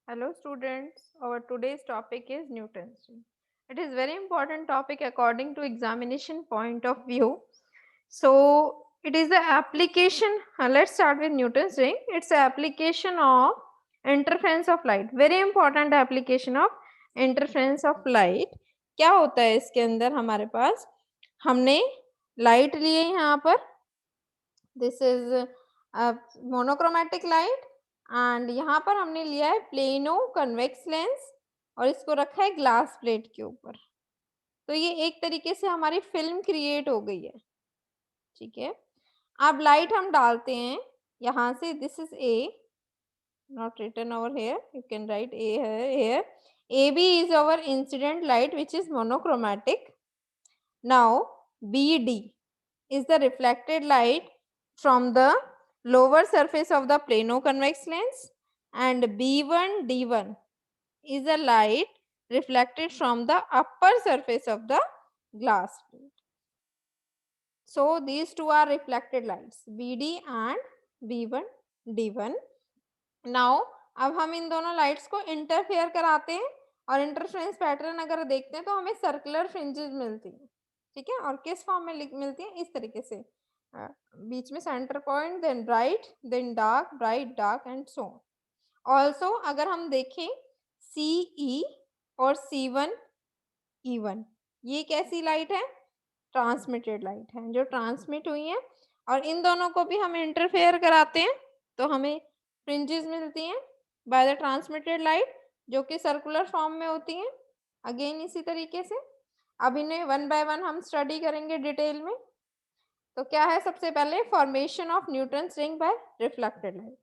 Hello students, our today's topic is Newton's ring. It is very important topic according to examination point of view. So it is the application, let's start with Newton's ring. It's the application of interference of light. Very important application of interference of light. क्या होता है इसके अंदर हमारे पास हमने light लिए यहाँ पर this is monochromatic light and यहाँ पर हमने लिया है प्लेनो कन्वेक्स लेंस और इसको रखा है ग्लास प्लेट के ऊपर। तो ये एक तरीके से हमारी फिल्म क्रिएट हो गई है। ठीक है, अब लाइट हम डालते हैं यहाँ से। This is a, not written over here, you can write a here. A B is our incident light which is monochromatic. Now B D is the reflected light from the lower surface of the plano convex lens, and B1 D1 is a light reflected from the upper surface of the glass plate. So these two are reflected lights, BD and B1 D1. Now अब हम इन दोनों lights को interfere कराते हैं और interference pattern अगर देखते हैं तो हमें सर्कुलर फ्रिंजेस मिलती है। ठीक है, और किस फॉर्म में मिलती है? इस तरीके से, बीच में centre point, then bright, then dark, bright, dark and so. Also अगर हम देखें सी ई और C1 E1, ये कैसी लाइट है? ट्रांसमिटेड लाइट है, जो ट्रांसमिट हुई है, और इन दोनों को भी हम इंटरफेयर कराते हैं तो हमें फ्रिंजेस मिलती हैं बाय द ट्रांसमिटेड लाइट, जो कि सर्कुलर फॉर्म में होती हैं। अगेन इसी तरीके से अब इन्हें वन बाय वन हम स्टडी करेंगे डिटेल में। तो क्या है? सबसे पहले formation of Newton's ring by reflected light.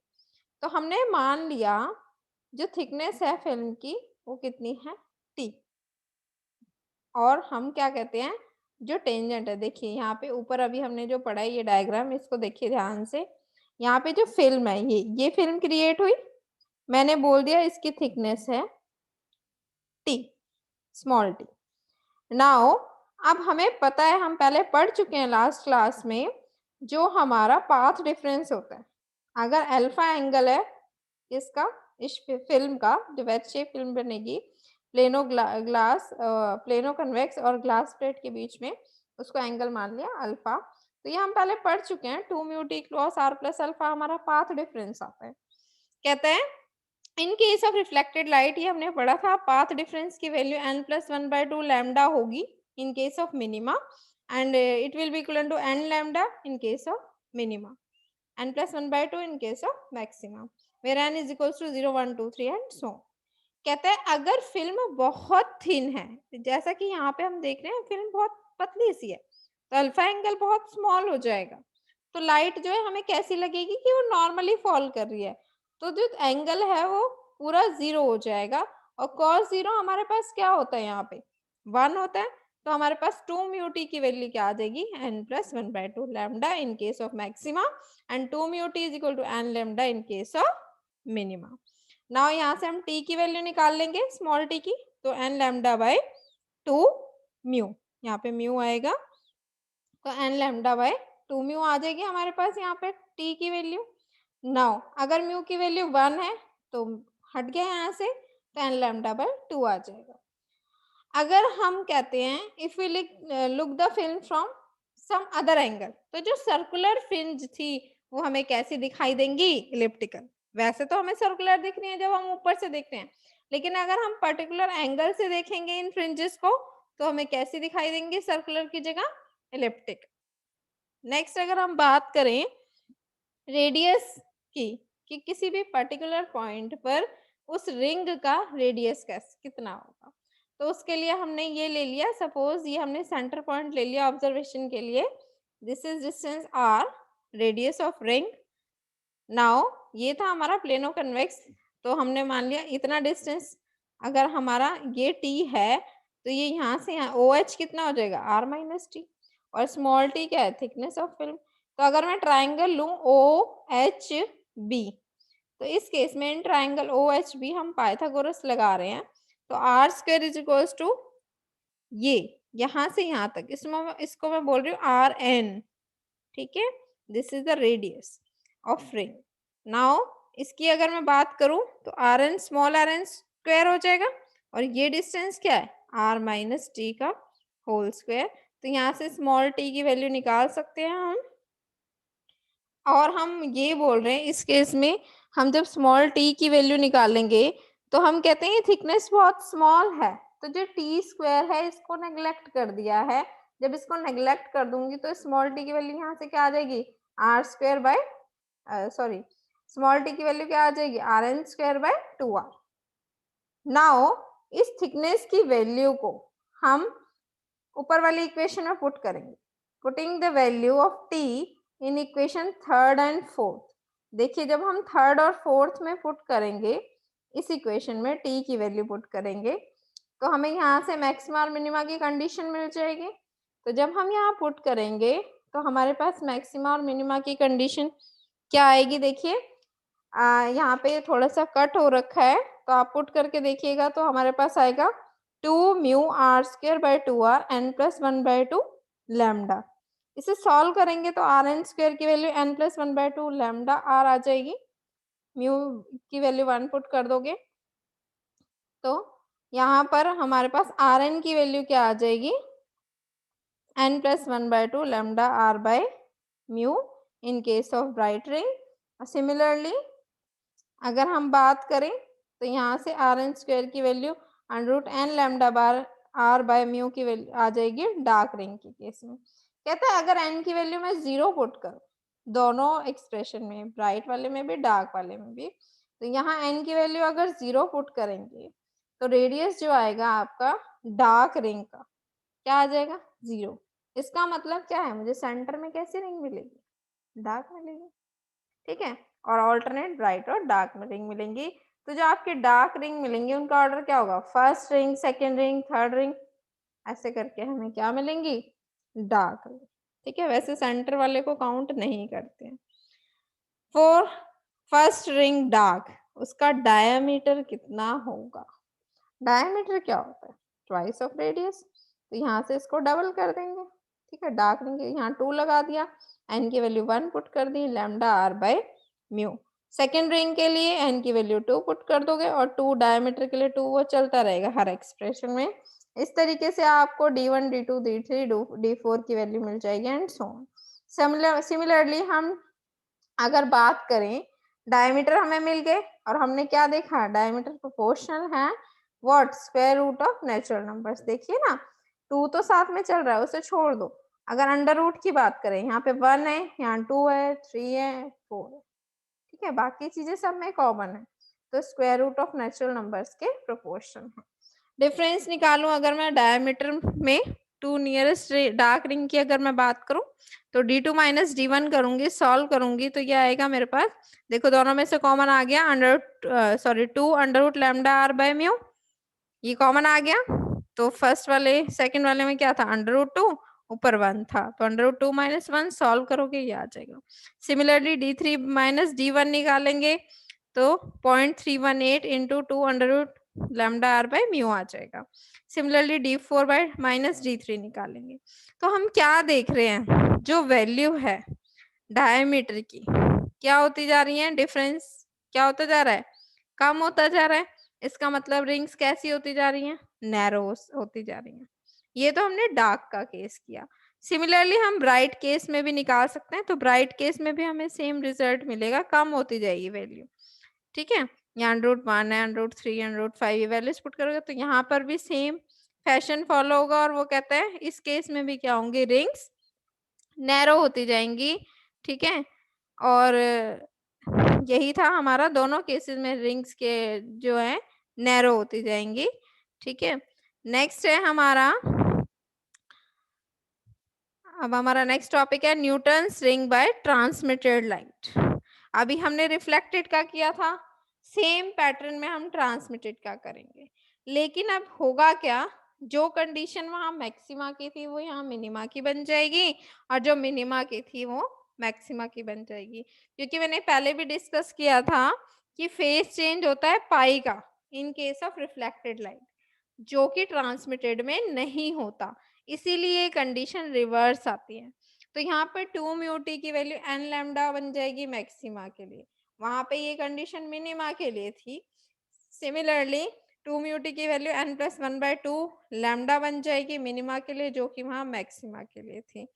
तो हमने मान लिया जो थिकनेस है फिल्म की वो कितनी है? टी। और हम क्या कहते हैं, जो टेंजेंट है, देखिए यहाँ पे ऊपर अभी हमने जो पढ़ा है ये डायग्राम, इसको देखिए ध्यान से। यहाँ पे जो फिल्म है ये फिल्म क्रिएट हुई, मैंने बोल दिया इसकी थिकनेस है टी, स्मॉल टी। नाउ अब हमें पता है, हम पहले पढ़ चुके हैं लास्ट क्लास में, जो हमारा पाथ डिफरेंस होता है। अगर अल्फा एंगल है इसका, इस फिल्म का, जो वेज शेप फिल्म बनेगी प्लेनो कन्वेक्स और ग्लास प्लेट के बीच में, उसको एंगल मान लिया अल्फा। तो ये हम पहले पढ़ चुके हैं, 2 mu T cross R plus alpha हमारा पाथ डिफरेंस आता है। कहते हैं in case of reflected light, ये हमने पढ़ा था, पाथ डिफरेंस की वैल्यू n प्लस 1/2 लैम्डा होगी in case of minima, and it will be equal to n lambda in case of minima, n plus 1/2 in case of maximum, where n is equals to 0, 1, 2, 3 and so on। कहते हैं अगर film बहुत thin है, जैसा कि यहाँ पे हम देख रहे हैं फिल्म बहुत पतली सी है, तो अल्फा एंगल बहुत स्मॉल हो जाएगा। तो लाइट जो है हमें कैसी लगेगी कि वो नॉर्मली फॉल कर रही है, तो जो एंगल है वो पूरा 0 हो जाएगा। और cos 0 हमारे पास क्या होता है? यहाँ पे 1 होता है, तो हमारे पास 2 म्यू टी की वैल्यू क्या आ जाएगी? n plus 1/2 lambda in case of maxima, and 2 mu T is equal to n lambda in case of minima. Now यहाँ से हम t की वैल्यू निकाल लेंगे, स्मॉल t की, तो n लैम्डा बाय 2 म्यू, यहाँ पे म्यू आएगा, तो n लैम्डा बाय 2 म्यू आ जाएगी हमारे पास यहाँ पे t की वैल्यू। नाउ अगर म्यू की वैल्यू 1 है तो हट गया यहाँ से, तो n लैम्डा बाय 2 आ जाएगा। अगर हम कहते हैं if we look the film from some other angle, तो जो सर्कुलर फ्रिंज थी वो हमें कैसी दिखाई देंगी? इलिप्टिकल। वैसे तो हमें सर्कुलर दिख रही है जब हम ऊपर से देखते हैं, लेकिन अगर हम पर्टिकुलर एंगल से देखेंगे इन फ्रिंजेस को तो हमें कैसी दिखाई देंगी सर्कुलर की जगह? इलिप्टिक। नेक्स्ट अगर हम बात करें रेडियस की, कि किसी भी पर्टिकुलर पॉइंट पर उस रिंग का रेडियस कितना होगा, तो उसके लिए हमने ये ले लिया, सपोज ये हमने सेंटर पॉइंट ले लिया ऑब्जर्वेशन के लिए। This is distance r, radius of ring. Now ये था हमारा प्लेनो कन्वेक्स, तो हमने मान लिया इतना डिस्टेंस। अगर हमारा ये t है तो ये यहाँ से यहाँ OH कितना हो जाएगा? r माइनस टी, और स्मॉल t क्या है? Thickness of film. तो अगर मैं ट्राइंगल लूं OHB, तो इस केस में इन ट्राइंगल OHB हम पाइथागोरस लगा रहे हैं, तो R square is equals to ये यहाँ से यहाँ तक, इसको मैं बोल रही हूँ RN। ठीक है, this is the radius of ring. Now इसकी अगर मैं बात करूं तो R N small R N square हो जाएगा और ये डिस्टेंस क्या है आर माइनस टी का होल स्क्वायर। तो यहाँ से स्मॉल टी की वैल्यू निकाल सकते हैं हम। और हम ये बोल रहे हैं इस केस में हम जब स्मॉल टी की वैल्यू निकालेंगे तो हम कहते हैं थिकनेस बहुत स्मॉल है, तो जो टी स्क्वायर है इसको नेग्लेक्ट कर दिया है। जब इसको नेग्लेक्ट कर दूंगी तो स्मॉल टी की वैल्यू यहाँ से क्या आ जाएगी R square by sorry small T की वैल्यू क्या आ जाएगी R N square by 2r। Now इस थिकनेस की वैल्यू को हम ऊपर वाली इक्वेशन में पुट करेंगे। Putting the value of T in equation third and fourth. देखिए जब हम थर्ड और फोर्थ में पुट करेंगे इस इक्वेशन में टी की वैल्यू पुट करेंगे तो हमें यहाँ से मैक्सिमा और मिनिमा की कंडीशन मिल जाएगी। तो जब हम यहाँ पुट करेंगे तो हमारे पास मैक्सिमा और मिनिमा की कंडीशन क्या आएगी। देखिए यहाँ पे थोड़ा सा कट हो रखा है तो आप पुट करके देखिएगा तो हमारे पास आएगा 2 mu R square by 2r n plus 1 by 2 lambda. इसे सॉल्व करेंगे तो आर एन स्क्वायर की value n plus 1 by 2 lambda R आ जाएगी। म्यू की वैल्यू 1 पुट कर दोगे तो यहाँ पर हमारे पास आर एन की वैल्यू क्या आ जाएगी n plus 1 by 2 lambda R by mu in case of bright ring. Similarly अगर हम बात करें तो यहाँ से आर एन स्क्वायर की value under root N lambda बार आर बाय म्यू की वैल्यू आ जाएगी डार्क रिंग के केस में। कहता है अगर एन की वैल्यू मैं 0 पुट करूँ दोनों एक्सप्रेशन में ब्राइट वाले में भी डार्क वाले में भी तो यहाँ एन की वैल्यू अगर 0 पुट करेंगे तो रेडियस जो आएगा आपका डार्क रिंग का क्या आ जाएगा 0। इसका मतलब क्या है मुझे सेंटर में कैसी रिंग मिलेगी डार्क मिलेगी। ठीक है और ऑल्टरनेट ब्राइट और डार्क में रिंग मिलेंगी। तो जो आपके डार्क रिंग मिलेंगी उनका ऑर्डर क्या होगा first ring second ring third ring ऐसे करके हमें क्या मिलेंगी डार्क रिंग। ठीक है वैसे सेंटर वाले को काउंट नहीं करते हैं। फॉर फर्स्ट रिंग डार्क उसका डायमीटर कितना होगा। डायमीटर क्या होता है ट्वाइस ऑफ रेडियस तो यहाँ से इसको डबल कर देंगे। ठीक है डार्क रिंग यहाँ 2 लगा दिया एन की वैल्यू 1 पुट कर दी lambda R by mu. Second ring के लिए एन की वैल्यू 2 पुट कर दोगे और 2 डायमीटर के लिए 2 वो चलता रहेगा हर एक्सप्रेशन में। इस तरीके से आपको d1 d2 d3 d4 की वैल्यू मिल जाएगी एंड सो ऑन। सिमिलरली हम अगर बात करें डायमीटर हमें मिल गए और हमने क्या देखा डायमीटर प्रोपोर्शनल है what square root of natural numbers. देखिए ना 2 तो साथ में चल रहा है उसे छोड़ दो। अगर अंडर रूट की बात करें यहाँ पे 1 है यहाँ 2 है 3 है 4 है। ठीक है बाकी चीजें सब में कॉमन है तो square root of natural numbers के प्रोपोर्शन है। डिफरेंस निकालूं अगर मैं डायमीटर में 2 नियरेस्ट डार्क रिंग की अगर मैं बात करूं तो d2 माइनस d1 करूंगी सॉल्व करूंगी तो ये आएगा मेरे पास। देखो दोनों में से कॉमन आ गया under sorry 2 under root lambda R by mu ये कॉमन आ गया। तो फर्स्ट वाले सेकंड वाले में क्या था अंडर रूट 2 ऊपर 1 था तो अंडर रूट 2 माइनस 1 सॉल्व करोगे ये आ जाएगा। सिमिलरली d3 माइनस d1 निकालेंगे तो 0.318 into 2 under root lambda R by mu आ जाएगा। Similarly d4 bye minus d3 निकालेंगे तो हम क्या देख रहे हैं जो वैल्यू है डायमीटर की क्या होती जा रही है डिफरेंस क्या होता जा रहा है कम होता जा रहा है। इसका मतलब रिंग्स कैसी होती जा रही हैं नैरो होती जा रही हैं। ये तो हमने डार्क का केस किया। सिमिलरली हम ब्राइट केस में भी निकाल सकते हैं तो ब्राइट केस में भी हमें सेम रिजल्ट मिलेगा कम होती जाएगी वैल्यू। ठीक है यहाँ √1 है √3 √5 ये वैल्यूज पुट करोगे तो यहाँ पर भी सेम फैशन फॉलो होगा और वो कहता है इस केस में भी क्या होंगे रिंग्स नैरो होती जाएंगी। ठीक है और यही था हमारा दोनों केसेस में रिंग्स के जो है नैरो होती जाएंगी। ठीक है नेक्स्ट है हमारा अब हमारा नेक्स्ट टॉपिक है Newton's ring by transmitted light. अभी हमने रिफ्लेक्टेड का किया था सेम पैटर्न में हम ट्रांसमिटेड का करेंगे लेकिन अब होगा क्या जो कंडीशन वहां मैक्सिमा की थी वो यहाँ मिनिमा की बन जाएगी और जो मिनिमा की थी वो मैक्सिमा की बन जाएगी। क्योंकि मैंने पहले भी डिस्कस किया था कि फेज चेंज होता है पाई का इन केस ऑफ रिफ्लेक्टेड लाइट जो कि ट्रांसमिटेड में नहीं होता इसीलिए कंडीशन रिवर्स आती है। तो यहाँ पर 2 म्यू टी की वैल्यू एन लैम्डा बन जाएगी मैक्सिमा के लिए वहां पे ये कंडीशन मिनिमा के लिए थी। सिमिलरली 2 म्यू टी की वैल्यू n+1/2 लैम्डा बन जाएगी मिनिमा के लिए, जो कि वहां मैक्सिमा के लिए थी।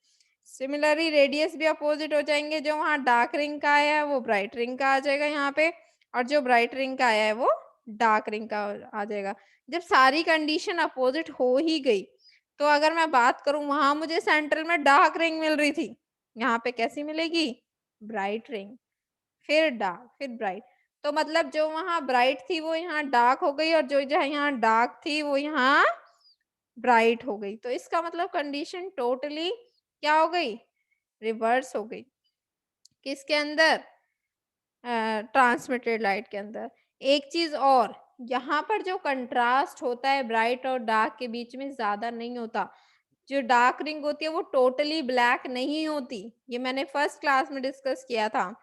सिमिलरली रेडियस भी अपोजिट हो जाएंगे, जो वहां डार्क रिंग का आया है वो ब्राइट रिंग का आ जाएगा यहाँ पे, और जो ब्राइट रिंग का आया है वो डार्क रिंग का आ जाएगा। जब सारी कंडीशन अपोजिट हो ही गई, तो अगर मैं बात करूं वहां मुझे सेंट्रल में डार्क रिंग मिल रही थी, यहाँ पे कैसी मिलेगी? ब्राइट रिंग, फिर डार्क, फिर ब्राइट। तो मतलब जो वहां ब्राइट थी वो यहाँ डार्क हो गई, और जो जहाँ यहाँ डार्क थी वो यहाँ ब्राइट हो गई। तो इसका मतलब कंडीशन टोटली क्या हो गई? रिवर्स हो गई। किसके अंदर? ट्रांसमिटेड लाइट के अंदर। एक चीज और, यहाँ पर जो कंट्रास्ट होता है ब्राइट और डार्क के बीच में ज्यादा नहीं होता। जो डार्क रिंग होती है वो टोटली ब्लैक नहीं होती, ये मैंने फर्स्ट क्लास में डिस्कस किया था।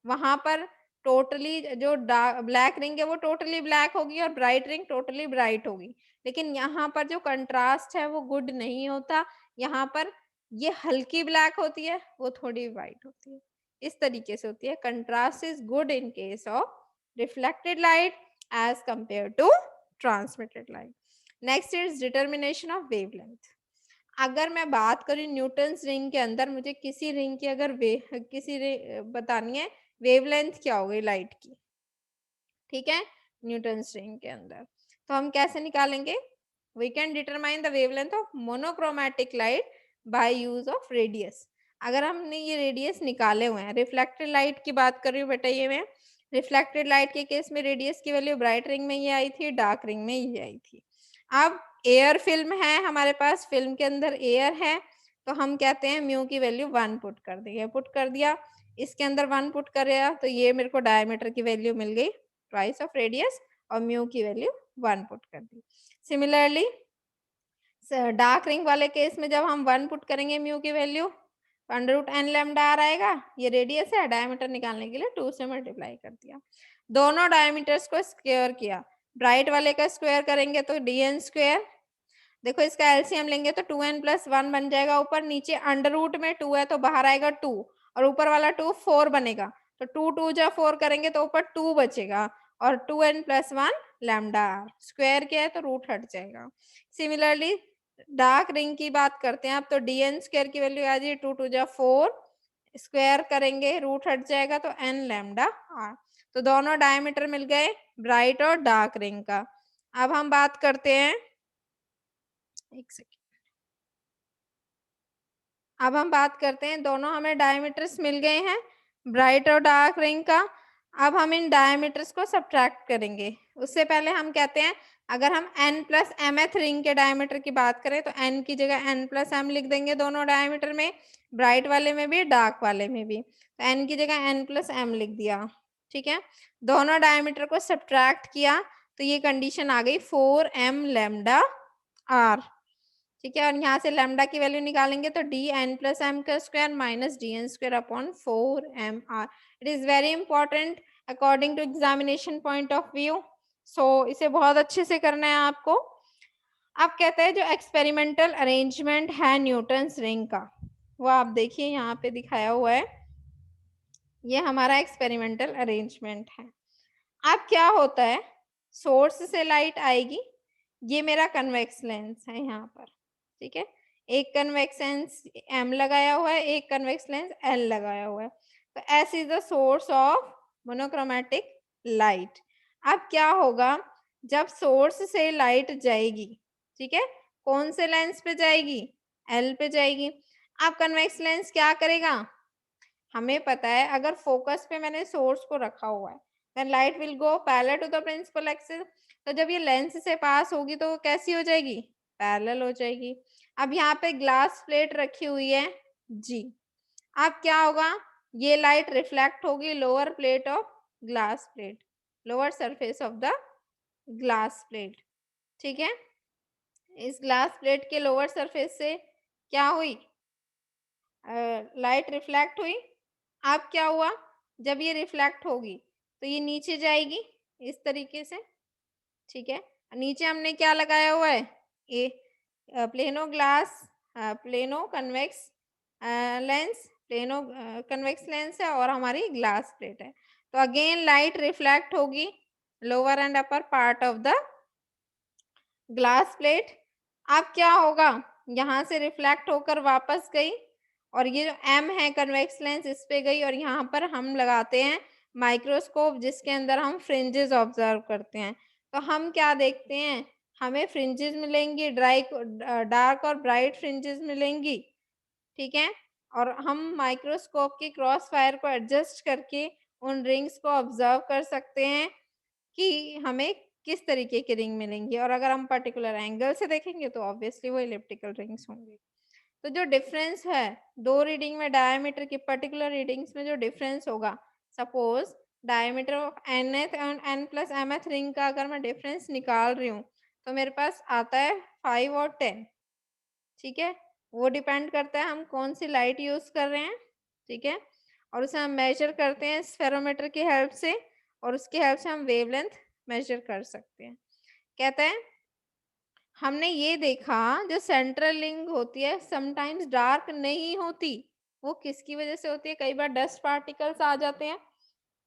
वहां पर टोटली जो ब्लैक रिंग है वो टोटली ब्लैक होगी और ब्राइट रिंग टोटली ब्राइट होगी। लेकिन यहाँ पर जो कंट्रास्ट है वो गुड नहीं होता। यहाँ पर ये हल्की ब्लैक होती है, वो थोड़ी वाइट होती है। इस तरीके से होती है। Contrast is good in case of reflected light as compare to transmitted light. Next is determination of wavelength. अगर मैं बात करूँ न्यूटन्स रिंग के अंदर, मुझे किसी रिंग की अगर बतानी है वेवलेंथ क्या हो गई लाइट की, ठीक है, न्यूटन्स रिंग के अंदर, तो हम कैसे निकालेंगे? We can determine the wavelength of monochromatic light by use of radius. अगर हमने ये रेडियस निकाले हुए हैं, रिफ्लेक्टेड लाइट की बात कर रही हूँ बेटा, ये मैं रिफ्लेक्टेड लाइट के केस में रेडियस की वैल्यू ब्राइट रिंग में ये आई थी, डार्क रिंग में ये आई थी। अब एयर फिल्म है हमारे पास, फिल्म के अंदर एयर है, तो हम कहते हैं म्यू की वैल्यू 1 पुट कर देंगे। पुट कर दिया, इसके अंदर 1 पुट करेगा तो ये मेरे को डायमीटर की वैल्यू मिल गई ट्वाइस ऑफ रेडियस, और म्यू की वैल्यू 1 पुट कर दी। सिमिलरली डार्क रिंग वाले केस में जब हम 1 पुट करेंगे म्यू की वैल्यू √n लैम्डा आर आएगा। ये रेडियस है, डायमीटर निकालने के लिए 2 से मल्टीप्लाई कर दिया। दोनों डायमीटर्स को स्क्वायर किया। ब्राइट वाले का स्क्वायर करेंगे तो dn स्क्वायर, देखो इसका एलसीएम लेंगे तो 2n+1 बन जाएगा। ऊपर नीचे अंडर रूट में 2 है तो बाहर आएगा 2, और ऊपर वाला 2 4 बनेगा, तो 2 2 जा 4 करेंगे तो ऊपर 2 बचेगा, और 2n+1 लैम्डा आर स्क्वायर किया है तो रूट हट जाएगा। सिमिलरली डार्क रिंग की बात करते हैं अब, तो dn स्क्वायर की वैल्यू आ जाएगी 2 2 जा 4, स्क्वायर करेंगे रूट हट जाएगा तो n लैम्डा आर। तो दोनों डायमीटर मिल गए ब्राइट और डार्क रिंग का। अब हम बात करते हैं, एक सेकेंड, अब हम बात करते हैं, दोनों हमें डायमीटर्स मिल गए हैं ब्राइट और डार्क रिंग का। अब हम इन डायमीटर्स को सब्ट्रैक्ट करेंगे। उससे पहले हम कहते हैं, अगर हम n+mth रिंग के डायमीटर की बात करें तो n की जगह n+m लिख देंगे दोनों डायमीटर में, ब्राइट वाले में भी डार्क वाले में भी। तो n की जगह n+m लिख दिया, ठीक है। दोनों डायमीटर को सब्ट्रैक्ट किया तो ये कंडीशन आ गई 4m लैम्डा r, ठीक है। और यहाँ से लैम्डा की वैल्यू निकालेंगे तो dn+m का square minus dn square upon 4mr। It is very important according to examination point of view, so इसे बहुत अच्छे से करना है आपको। अब कहते हैं जो एक्सपेरिमेंटल अरेंजमेंट है न्यूटन्स रिंग का, वो आप देखिए यहाँ पे दिखाया हुआ है, ये हमारा एक्सपेरिमेंटल अरेंजमेंट है। अब क्या होता है, सोर्स से लाइट आएगी, ये मेरा कन्वेक्स लेंस है यहाँ पर, ठीक है। एक कन्वेक्स लेंस एम लगाया हुआ है, एक कन्वेक्स लेंस एल लगाया हुआ है। तो S is the source of monochromatic light. अब क्या होगा, जब सोर्स से लाइट जाएगी, ठीक है, कौन से लेंस पे जाएगी? एल पे जाएगी। अब कन्वेक्स लेंस क्या करेगा? हमें पता है अगर फोकस पे मैंने सोर्स को रखा हुआ है, then light will go parallel to the principal axis. तो जब ये लेंस से पास होगी तो वो कैसी हो जाएगी? पैरेलल हो जाएगी। अब यहाँ पे ग्लास प्लेट रखी हुई है जी। अब क्या होगा, ये लाइट रिफ्लेक्ट होगी lower plate of glass plate, lower surface of the glass plate, ठीक है। इस ग्लास प्लेट के लोअर सरफेस से क्या हुई? लाइट रिफ्लेक्ट हुई। अब क्या हुआ, जब ये रिफ्लेक्ट होगी तो ये नीचे जाएगी इस तरीके से, ठीक है। नीचे हमने क्या लगाया हुआ है? ये plano glass, plano convex lens, plano convex lens है और हमारी ग्लास प्लेट है। तो अगेन लाइट रिफ्लेक्ट होगी lower and upper part of the glass plate. अब क्या होगा, यहाँ से रिफ्लेक्ट होकर वापस गई और ये जो एम है कन्वेक्स लेंस इस पे गई और यहाँ पर हम लगाते हैं माइक्रोस्कोप जिसके अंदर हम फ्रिंजेस ऑब्जर्व करते हैं। तो हम क्या देखते हैं, हमें फ्रिंजेस मिलेंगी, डार्क और ब्राइट फ्रिंजेस मिलेंगी, ठीक है। और हम माइक्रोस्कोप की क्रॉस वायर को एडजस्ट करके उन रिंग्स को ऑब्जर्व कर सकते हैं कि हमें किस तरीके की रिंग मिलेंगी और अगर हम पर्टिकुलर एंगल से देखेंगे तो ऑब्वियसली वो इलिप्टिकल रिंग्स होंगी। तो जो डिफरेंस है दो रीडिंग में डायमीटर की पर्टिकुलर रीडिंग्स में जो डिफरेंस होगा, suppose diameter of nth and n plus mth ring का अगर मैं डिफरेंस निकाल रही हूँ तो मेरे पास आता है 5 और 10, ठीक है। वो डिपेंड करता है हम कौन सी लाइट यूज कर रहे हैं, ठीक है। और उसे हम मेजर करते हैं स्फेरोमीटर की हेल्प से और उसकी हेल्प से हम वेवलेंथ मेजर कर सकते हैं। कहते हैं हमने ये देखा जो सेंट्रल रिंग होती है समटाइम्स डार्क नहीं होती, वो किसकी वजह से होती है, कई बार डस्ट पार्टिकल्स आ जाते हैं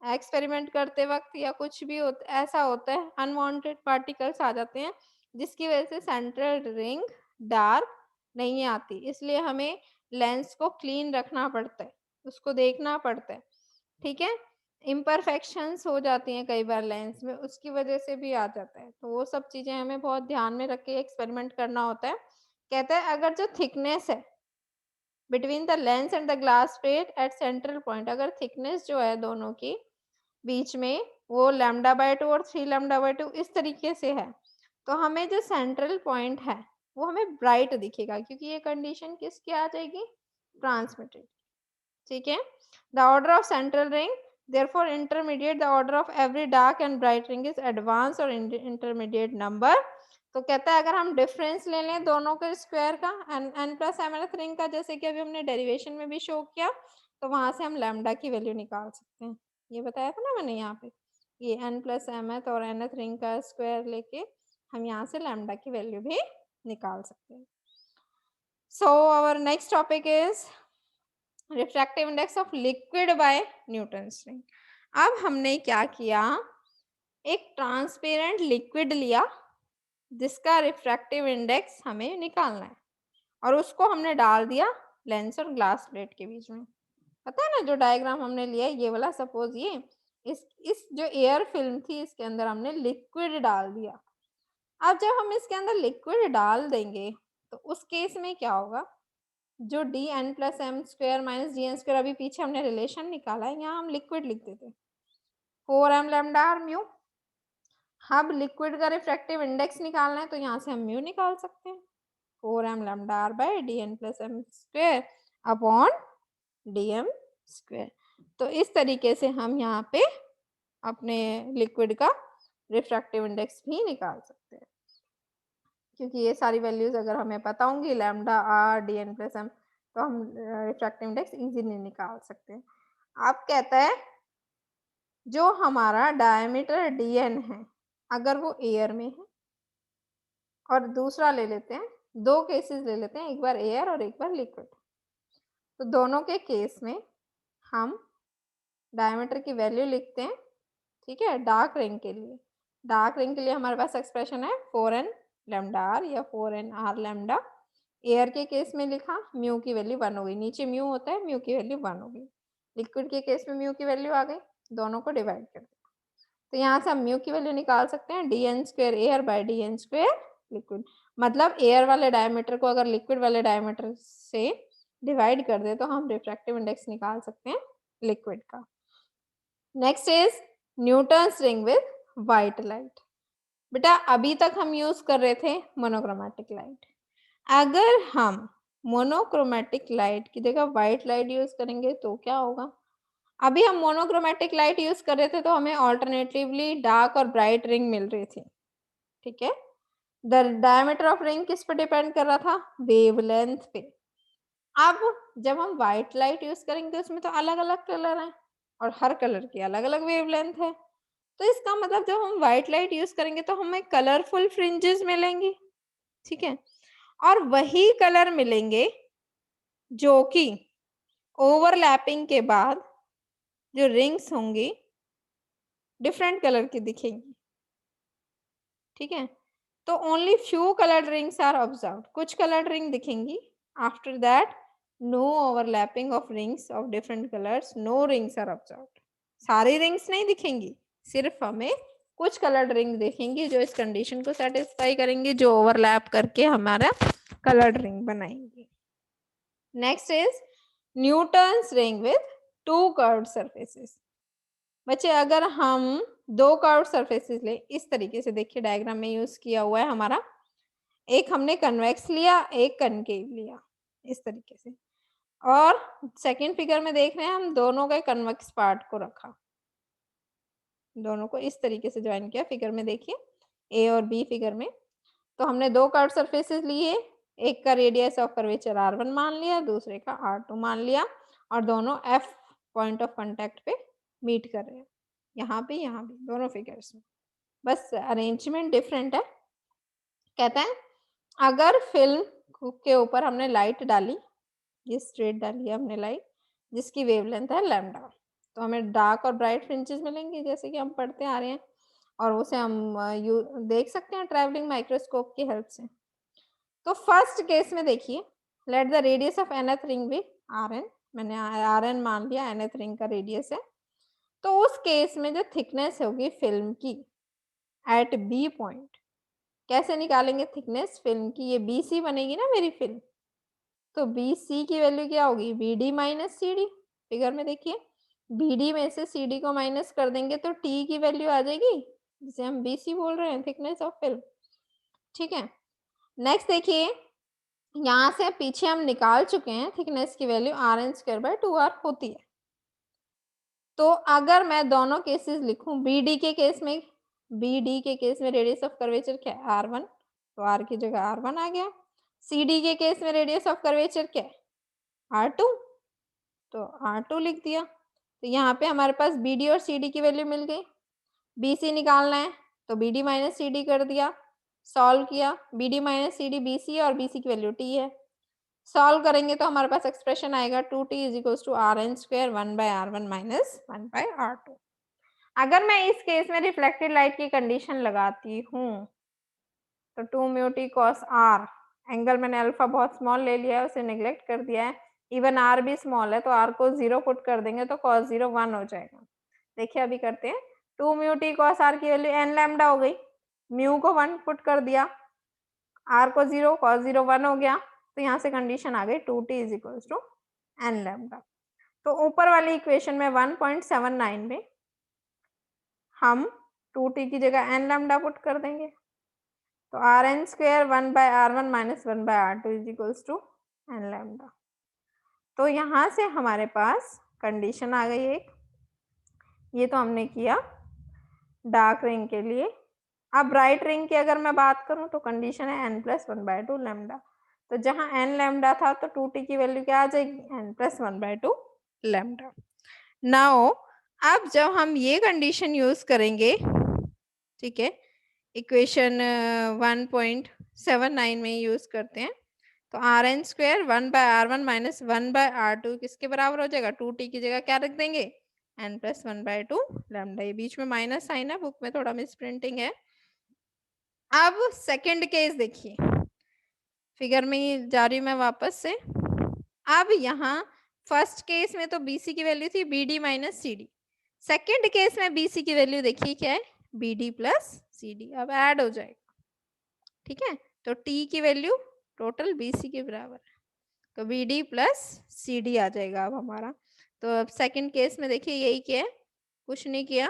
एक्सपेरिमेंट करते वक्त या कुछ भी होता ऐसा होता है अनवांटेड पार्टिकल्स आ जाते हैं जिसकी वजह से सेंट्रल रिंग डार्क नहीं आती। इसलिए हमें लेंस को क्लीन रखना पड़ता है, उसको देखना पड़ता है, ठीक है। इम्परफेक्शंस हो जाती हैं कई बार लेंस में, उसकी वजह से भी आ जाता है। तो वो सब चीज़ें हमें बहुत ध्यान में रख के एक्सपेरिमेंट करना होता है। कहते हैं अगर जो थिकनेस है between the lens and the glass plate at central point, अगर थिकनेस जो है दोनों की बीच में वो λ/2 और 3 λ/2 इस तरीके से है, तो हमें जो सेंट्रल पॉइंट है वो हमें ब्राइट दिखेगा क्योंकि ये कंडीशन किसकी आ जाएगी, ट्रांसमिटेड, ठीक है। The order of central ring therefore intermediate the order of every dark and bright ring is advanced or intermediate number। तो कहता है अगर हम डिफरेंस ले लें दोनों के स्क्वायर का n प्लस mth रिंग का, जैसे कि अभी हमने डेरिवेशन में भी शो किया, तो वहां से हम लैम्डा की वैल्यू निकाल सकते हैं। ये बताया था ना मैंने यहाँ पे, ये n प्लस mth और nth रिंग का स्क्वायर लेके हम यहाँ से लैम्डा की वैल्यू भी निकाल सकते हैं। So our next topic is refractive index of liquid by Newton's ring. अब हमने क्या किया, एक ट्रांसपेरेंट लिक्विड लिया जिसका रिफ्रैक्टिव इंडेक्स हमें निकालना है और उसको हमने डाल दिया लेंस और ग्लास प्लेट के बीच में। पता है ना जो डायग्राम हमने लिया है ये वाला, सपोज ये इस जो एयर फिल्म थी इसके अंदर हमने लिक्विड डाल दिया। अब जब हम इसके अंदर लिक्विड डाल देंगे तो उस केस में क्या होगा, जो D N plus M square minus D N square अभी पीछे हमने रिलेशन निकाला है, यहाँ हम लिक्विड लिख देते 4m लैम्डा आर म्यू। अब लिक्विड का रिफ्रैक्टिव इंडेक्स निकालना है तो यहाँ से हम म्यू निकाल सकते हैं 4m lambda R by D N plus M square upon D M square. तो इस तरीके से हम यहाँ पे अपने लिक्विड का रिफ्रैक्टिव इंडेक्स भी निकाल सकते हैं क्योंकि ये सारी वैल्यूज अगर हमें पता होंगी lambda R D N plus M तो हम रिफ्रैक्टिव इंडेक्स इजीली निकाल सकते हैं। अब कहता है जो हमारा डायमीटर डी एन है अगर वो एयर में है, और दूसरा ले लेते हैं, दो केसेस ले लेते हैं, एक बार एयर और एक बार लिक्विड। तो दोनों के केस में हम डायमीटर की वैल्यू लिखते हैं, ठीक है। डार्क रिंग के लिए, डार्क रिंग के लिए हमारे पास एक्सप्रेशन है 4n लैम्डा आर या 4n आर लैम्डा। एयर के केस में लिखा म्यू की वैल्यू 1 हो गई, नीचे म्यू होता है म्यू की वैल्यू 1 हो गई। लिक्विड के केस में म्यू की वैल्यू आ गई, दोनों को डिवाइड कर दिया तो यहाँ से हम म्यू की वैल्यू निकाल सकते हैं D N square air by D N square liquid. मतलब एयर वाले डायमीटर को अगर लिक्विड वाले डायमीटर से डिवाइड कर दे तो हम रिफ्रैक्टिव इंडेक्स निकाल सकते हैं लिक्विड का। Next is Newton's ring with white light. बेटा अभी तक हम यूज कर रहे थे मोनोक्रोमेटिक लाइट, अगर हम मोनोक्रोमेटिक लाइट की जगह व्हाइट लाइट यूज करेंगे तो क्या होगा। अभी हम मोनोक्रोमेटिक लाइट यूज कर रहे थे तो हमें ऑल्टरनेटिवली डार्क और ब्राइट रिंग मिल रही थी, ठीक है। द डायमीटर ऑफ रिंग किस पे डिपेंड कर रहा था, वेवलेंथ पे। अब जब हम व्हाइट लाइट यूज करेंगे तो उसमें तो अलग अलग कलर हैं और हर कलर की अलग अलग वेवलेंथ है, तो इसका मतलब जब हम व्हाइट लाइट यूज करेंगे तो हमें कलरफुल फ्रिंजेस मिलेंगी, ठीक है। और वही कलर मिलेंगे जो कि ओवरलैपिंग के बाद जो रिंग्स होंगी डिफरेंट कलर की दिखेंगी, ठीक है। तो only few coloured rings are observed, कुछ कलर्ड रिंग दिखेंगी। After that no overlapping of rings of different colours, no rings are observed. सारी रिंग्स नहीं दिखेंगी, सिर्फ हमें कुछ कलर्ड रिंग दिखेंगी जो इस कंडीशन को सेटिस्फाई करेंगी, जो ओवरलैप करके हमारा कलर्ड रिंग बनाएंगी। Next is Newton's ring with to curved surfaces. बच्चे अगर हम दो कर्व्ड सरफेसेस ले, इस तरीके से देखिए डायग्राम में यूज किया हुआ है हमारा, एक हमने कन्वेक्स लिया, एक कनकेव लिया, इस तरीके से। और सेकंड फिगर में देख रहे हैं हम दोनों के कन्वेक्स पार्ट को रखा, दोनों को इस तरीके से ज्वाइन किया। फिगर में देखिए ए और बी फिगर में। तो हमने दो कर्व्ड सरफेसेस लिए, एक का रेडियस ऑफ कर्वेचर r1 मान लिया, दूसरे का r2 मान लिया, और दोनों f पॉइंट ऑफ कांटेक्ट पे मीट कर रहे हैं, यहाँ पे दोनों फिगर्स में। बस अरेंजमेंट डिफरेंट है। कहता है अगर फिल्म के ऊपर हमने लाइट डाली, ये स्ट्रेट डाली है हमने लाइट, जिसकी वेवलेंथ है लैम्डा, तो हमें डार्क और ब्राइट फ्रिंजेस मिलेंगी, जैसे कि हम पढ़ते आ रहे हैं, और उसे हम देख सकते हैं ट्रैवलिंग माइक्रोस्कोप की हेल्प से। तो फर्स्ट केस में देखिए, let the radius of nth ring भी rn, मैंने rn मान लिया nth रिंग का रेडियस है। तो उस केस में जो थिकनेस होगी फिल्म की एट बी पॉइंट, कैसे निकालेंगे थिकनेस फिल्म की, ये BC बनेगी ना मेरी फिल्म, तो BC की वैल्यू क्या होगी, BD माइनस CD। फिगर में देखिए BD में से CD को माइनस कर देंगे तो T की वैल्यू आ जाएगी, जिसे हम BC बोल रहे हैं, थिकनेस ऑफ फिल्म, ठीक है। नेक्स्ट देखिए, यहाँ से पीछे हम निकाल चुके हैं थिकनेस की वैल्यू rn² होती है। तो अगर मैं दोनों केसेस लिखूं, BD के केस में, BD के केस में रेडियस ऑफ कर्वेचर क्या है r1, तो r की जगह r1 आ गया। CD के केस में रेडियस ऑफ कर्वेचर क्या है r2, तो r2 लिख दिया। तो यहाँ पे हमारे पास BD और CD की वैल्यू मिल गई। BC निकालना है तो BD माइनस CD कर दिया, सॉल्व किया, BD माइनस CD BC और BC की वैल्यू T है। सॉल्व करेंगे तो हमारे पास एक्सप्रेशन आएगा 2T is equals to RN² 1/R1 minus 1/R2। अगर मैं इस केस में रिफ्लेक्टेड लाइट की कंडीशन लगाती हूँ तो 2 mu T cos R, angle मैंने अल्फा बहुत स्मॉल ले लिया है, उसे निग्लेक्ट कर दिया है, इवन आर भी स्मॉल है, तो आर को 0 पुट कर देंगे तो कॉस 0 1 हो जाएगा। देखिए अभी करते हैं, 2 म्यू टी कॉस आर की वैल्यू n लैम्डा हो गई, म्यू को 1 पुट कर दिया, आर को 0, कॉस 0 1 हो गया, तो यहाँ से कंडीशन आ गई 2t is equals to n lambda. तो ऊपर वाली इक्वेशन में 1.79 में हम 2t की जगह n लैम्डा पुट कर देंगे, तो RN² 1/R1 minus 1/R2 is equals to n lambda. तो यहाँ से हमारे पास कंडीशन आ गई एक, ये तो हमने किया डार्क रिंग के लिए। अब ब्राइट रिंग की अगर मैं बात करूँ तो कंडीशन है n+1/2 लैम्डा, तो जहाँ n लैम्डा था तो 2t की वैल्यू क्या आ जाएगी, n+1/2 लैम्डा। नाउ अब जब हम ये कंडीशन यूज करेंगे, ठीक है, इक्वेशन 1.79 में यूज करते हैं, तो RN² 1/R1 माइनस 1/R2 किसके बराबर हो जाएगा, 2t की जगह क्या रख देंगे, n+1/2 लैम्डा। ये बीच में माइनस साइन है, बुक में थोड़ा मिस प्रिंटिंग है। अब सेकंड केस देखिए, फिगर में ही जा रही हूँ मैं वापस से। अब यहाँ फर्स्ट केस में तो BC की वैल्यू थी BD minus CD, second case में BC की वैल्यू देखिए क्या है, BD प्लस CD, अब ऐड हो जाएगा, ठीक है। तो T की वैल्यू टोटल BC के बराबर है, तो BD प्लस CD आ जाएगा अब हमारा। तो अब सेकंड केस में देखिए यही किया है, कुछ नहीं किया,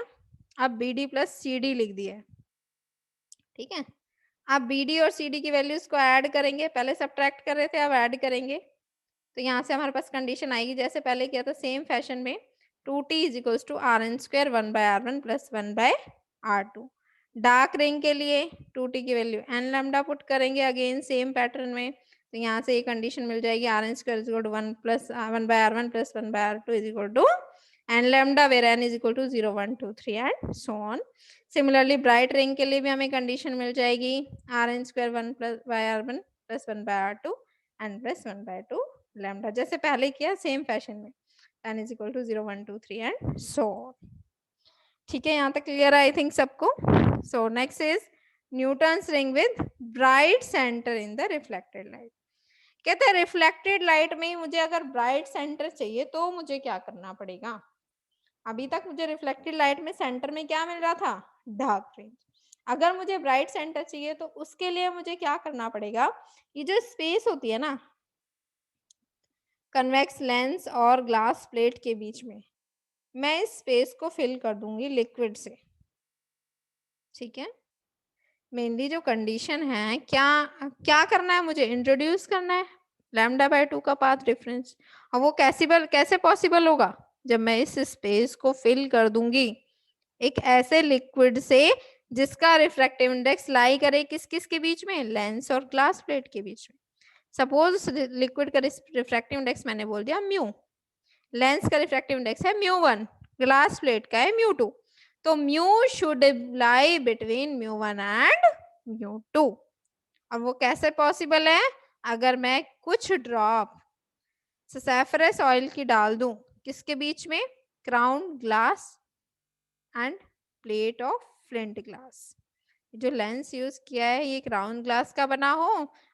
अब BD प्लस CD लिख दिया है, ठीक है। अब BD और CD की वैल्यूज को ऐड करेंगे, पहले सब्ट्रैक्ट कर रहे थे अब ऐड करेंगे, तो यहाँ से हमारे पास कंडीशन आएगी जैसे पहले किया था सेम फैशन में, 2t is equals to RN² 1/R1 plus 1/R2। Dark ring के लिए 2t की वैल्यू n लैम्डा पुट करेंगे, अगेन सेम पैटर्न में, तो यहाँ से ये कंडीशन मिल जाएगी RN² is equal to 1/R1 plus 1/R2 is equal to n lambda, where n is equal to 0 1 2 3 and so on. Similarly bright ring के लिए भी हमें कंडीशन मिल जाएगी RN² 1/R1 plus 1/R2 and plus 1/2 lambda, जैसे पहले किया same fashion में, n is equal to 0 1 2 3 and so on, ठीक है, यहाँ तक क्लियर आई थिंक सबको। So next is Newton's ring with bright centre in the reflected light. कहते हैं रिफ्लेक्टेड लाइट में मुझे अगर ब्राइट सेंटर चाहिए तो मुझे क्या करना पड़ेगा। अभी तक मुझे रिफ्लेक्टेड लाइट में सेंटर में क्या मिल रहा था, डार्क फ्रिंज। अगर मुझे ब्राइट सेंटर चाहिए तो उसके लिए मुझे क्या करना पड़ेगा, ये जो स्पेस होती है ना कन्वेक्स लेंस और ग्लास प्लेट के बीच में, मैं इस स्पेस को फिल कर दूंगी लिक्विड से। ठीक है, मेनली जो कंडीशन है क्या क्या करना है, मुझे इंट्रोड्यूस करना है λ/2 का पाथ डिफरेंस। और वो कैसे पॉसिबल होगा, जब मैं इस स्पेस को फिल कर दूंगी एक ऐसे लिक्विड से जिसका रिफ्रैक्टिव इंडेक्स लाई करे किस किस के बीच में, लेंस और ग्लास प्लेट के बीच में। सपोज लिक्विड का रिफ्रैक्टिव इंडेक्स मैंने बोल दिया म्यू, लेंस का रिफ्रैक्टिव इंडेक्स है μ1, ग्लास प्लेट का है μ2, तो mu should lie between μ1 and μ2। अब वो कैसे पॉसिबल है, अगर मैं कुछ ड्रॉप सैफरस ऑयल की डाल दूं किसके बीच में, crown glass end plate of flint glass. जो लेंस यूज किया है ये क्राउन ग्लास का बना हो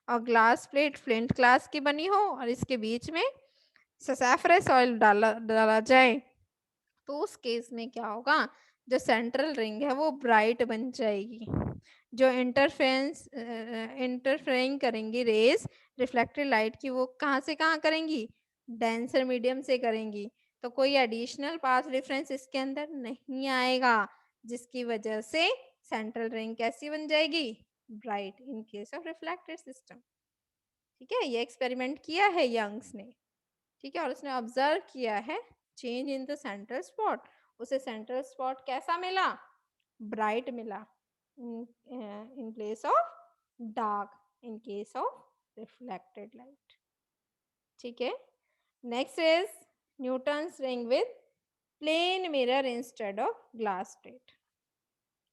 और ग्लास प्लेट फ्लिंट ग्लास की बनी हो और इसके बीच में सैफरस ऑयल डाला जाए, तो उस केस में क्या होगा, जो सेंट्रल रिंग है वो ब्राइट बन जाएगी। जो इंटरफेरिंग करेंगी रेज रिफ्लेक्टेड लाइट की, वो कहाँ से कहाँ करेंगी, डेंसर मीडियम से करेंगी। तो कोई एडिशनल पाथ डिफरेंस इसके अंदर नहीं आएगा, जिसकी वजह से सेंट्रल रिंग कैसी बन जाएगी, bright in case of reflected system. ठीक है, ये एक्सपेरिमेंट किया है यंग्स ने। ठीक है, और उसने ऑब्जर्व किया है change in the central spot. उसे सेंट्रल स्पॉट कैसा मिला, ब्राइट मिला in place of dark in case of reflected light. ठीक है, next is Newton's ring with plane mirror instead of glass plate.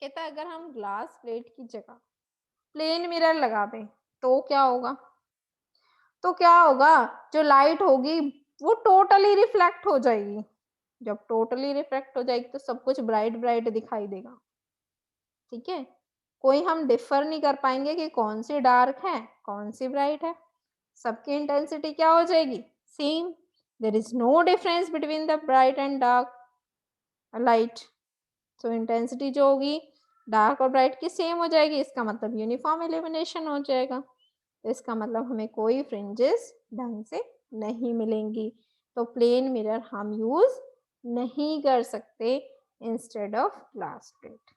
कहता है अगर हम ग्लास प्लेट की जगह प्लेन मिरर लगा दें तो क्या होगा, तो क्या होगा, जो लाइट होगी वो टोटली रिफ्लेक्ट हो जाएगी। जब टोटली रिफ्लेक्ट हो जाएगी तो सब कुछ ब्राइट ब्राइट दिखाई देगा। ठीक है, कोई हम डिफर नहीं कर पाएंगे कि कौन सी डार्क है कौन सी ब्राइट है, सबकी इंटेंसिटी क्या हो जाएगी, same. There is no difference between the bright and dark light. So intensity जो होगी डार्क और ब्राइट की सेम हो जाएगी, इसका मतलब यूनिफॉर्म इल्यूमिनेशन हो जाएगा। तो इसका मतलब हमें कोई फ्रिंजेस ढंग से नहीं मिलेंगी, तो प्लेन मिरर हम यूज नहीं कर सकते instead of glass plate.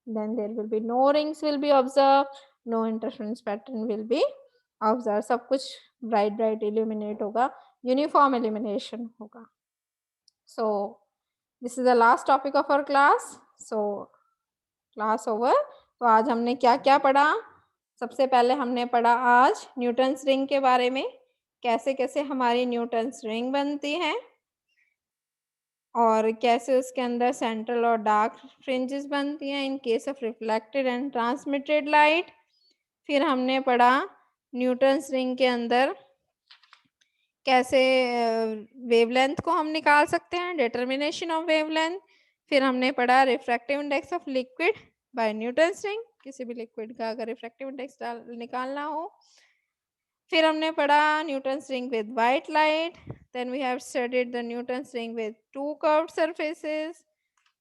Then there will be no rings will be observe, no interference pattern will be observe, सब कुछ ब्राइट ब्राइट इल्यूमिनेट होगा, यूनिफॉर्म इल्यूमिनेशन होगा। So this is the last topic of our class. So class over. तो आज हमने क्या क्या पढ़ा, सबसे पहले हमने पढ़ा आज न्यूटन्स रिंग के बारे में, कैसे कैसे हमारी न्यूटन्स रिंग बनती है और कैसे उसके अंदर सेंट्रल और डार्क फ्रिंजेस बनती हैं in case of reflected and transmitted light. फिर हमने पढ़ा न्यूटन्स रिंग के अंदर कैसे वेवलेंथ को हम निकाल सकते हैं, डिटर्मिनेशन ऑफ वेवलेंथ। फिर हमने पढ़ा refractive index of liquid by Newton's ring, किसी भी लिक्विड का अगर रिफ्रैक्टिव इंडेक्स निकालना हो। फिर हमने पढ़ा Newton's ring with white light, then we have studied the Newton's ring with two curved surfaces,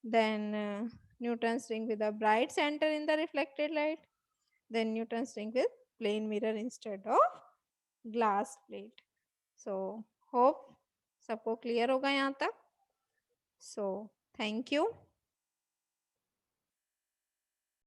then Newton's ring with a bright center in the reflected light, then Newton's ring with plane mirror instead of glass plate. So hope सबको clear होगा यहाँ तक। So thank you.